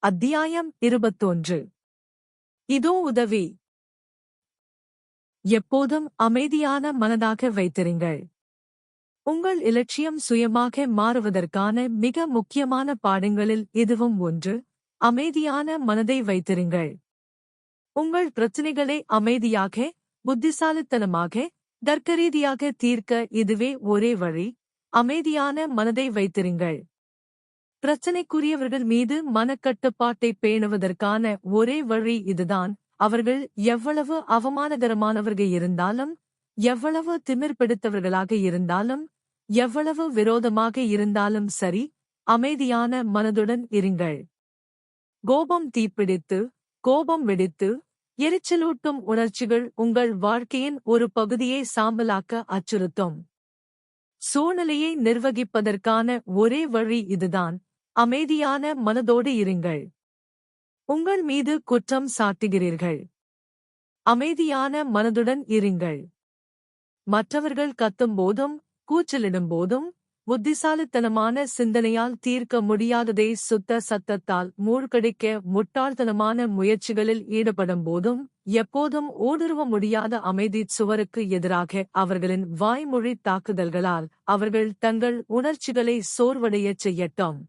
அத்தியாயம் 21. இதோ உதவி. எப்போதும் அமைதியான மனதாக வைத்திருங்கள். உங்கள் இலட்சியம் சுயமாக மாறுவதற்கான மிக முக்கியமான பாடங்களில் இதுவும் ஒன்று. அமைதியான மனதை வைத்திருங்கள். உங்கள் பிரச்சினைகளை அமைதியாக, புத்திசாலித்தனமாக, தர்க்கரீதியாக தீர்க்க இதுவே ஒரே வழி. அமைதியான மனதை வைத்திருங்கள். பிரச்சனைக்குரியவர்கள் மீது மனக்கட்டுப்பாட்டை பேணுவதற்கான ஒரே வழி இதுதான். அவர்கள் எவ்வளவு அவமானகரமானவர்கள் இருந்தாலும், எவ்வளவு திமிர் பிடித்தவர்களாக இருந்தாலும், எவ்வளவு விரோதமாக இருந்தாலும் சரி, அமைதியான மனதுடன் இருங்கள். கோபம் தீப்பிடித்து, கோபம் வெடித்து, எரிச்சலூட்டும் உணர்ச்சிகள் உங்கள் வாழ்க்கையின் ஒரு பகுதியை சாம்பலாக்க அச்சுறுத்தும். சூழ்நிலையை நிர்வகிப்பதற்கான ஒரே வழி இதுதான். அமைதியான மனதோடு இருங்கள். உங்கள் மீது குற்றம் சாட்டுகிறீர்கள். அமைதியான மனதுடன் இருங்கள். மற்றவர்கள் கத்தும்போதும், கூச்சலிடும்போதும், புத்திசாலித்தனமான சிந்தனையால் தீர்க்க முடியாததை சுத்த சத்தத்தால் மூழ்கடிக்க முட்டாள்தனமான முயற்சிகளில் ஈடுபடும் போதும், எப்போதும் ஊடுருவ முடியாத அமைதி சுவருக்கு எதிராக அவர்களின் வாய்மொழி தாக்குதல்களால் அவர்கள் தங்கள் உணர்ச்சிகளை சோர்வடையச் செய்யட்டும்.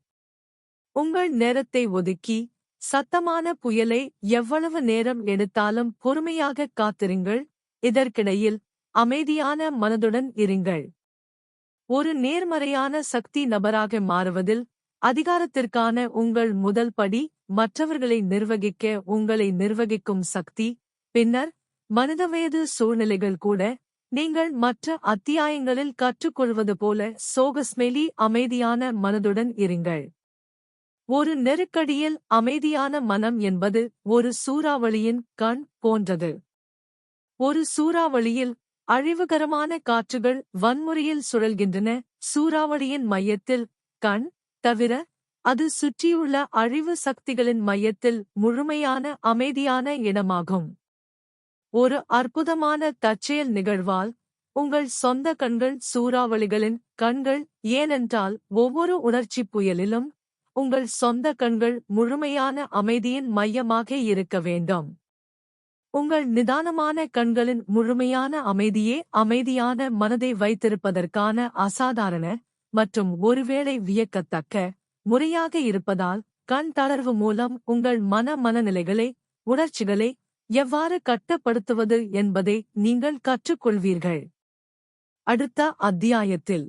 உங்கள் நேரத்தை ஒதுக்கி, சத்தமான புயலை எவ்வளவு நேரம் எடுத்தாலும் பொறுமையாக காத்திருங்கள். இதற்கிடையில் அமைதியான மனதுடன் இருங்கள். ஒரு நேர்மறையான சக்தி நபராக மாறுவதில் அதிகாரத்திற்கான உங்கள் முதல் படி மற்றவர்களை நிர்வகிக்க உங்களை நிர்வகிக்கும் சக்தி. பின்னர் மனிதவயது சூழ்நிலைகள் கூட நீங்கள் மற்ற அத்தியாயங்களில் கற்றுக்கொள்வது போல சோகஸ்மெலி அமைதியான மனதுடன் இருங்கள். ஒரு நெருக்கடியில் அமைதியான மனம் என்பது ஒரு சூறாவளியின் கண் போன்றது. ஒரு சூறாவளியில் அழிவுகரமான காற்றுகள் வன்முறையில் சுழல்கின்றன. சூறாவளியின் மையத்தில் கண் தவிர அது சுற்றியுள்ள அழிவு சக்திகளின் மையத்தில் முழுமையான அமைதியான இடமாகும். ஒரு அற்புதமான தற்செயல் நிகழ்வால் உங்கள் சொந்த கண்கள் சூறாவளிகளின் கண்கள். ஏனென்றால் ஒவ்வொரு உணர்ச்சி புயலிலும் உங்கள் சொந்த கண்கள் முழுமையான அமைதியின் மையமாக இருக்க வேண்டும். உங்கள் நிதானமான கண்களின் முழுமையான அமைதியே அமைதியான மனதை வைத்திருப்பதற்கான அசாதாரண மற்றும் ஒருவேளை வியக்கத்தக்க முறையாக இருப்பதால், கண் தளர்வு மூலம் உங்கள் மனநிலைகளை, உணர்ச்சிகளை எவ்வாறு கட்டுப்படுத்துவது என்பதை நீங்கள் கற்றுக்கொள்வீர்கள். அடுத்த அத்தியாயத்தில்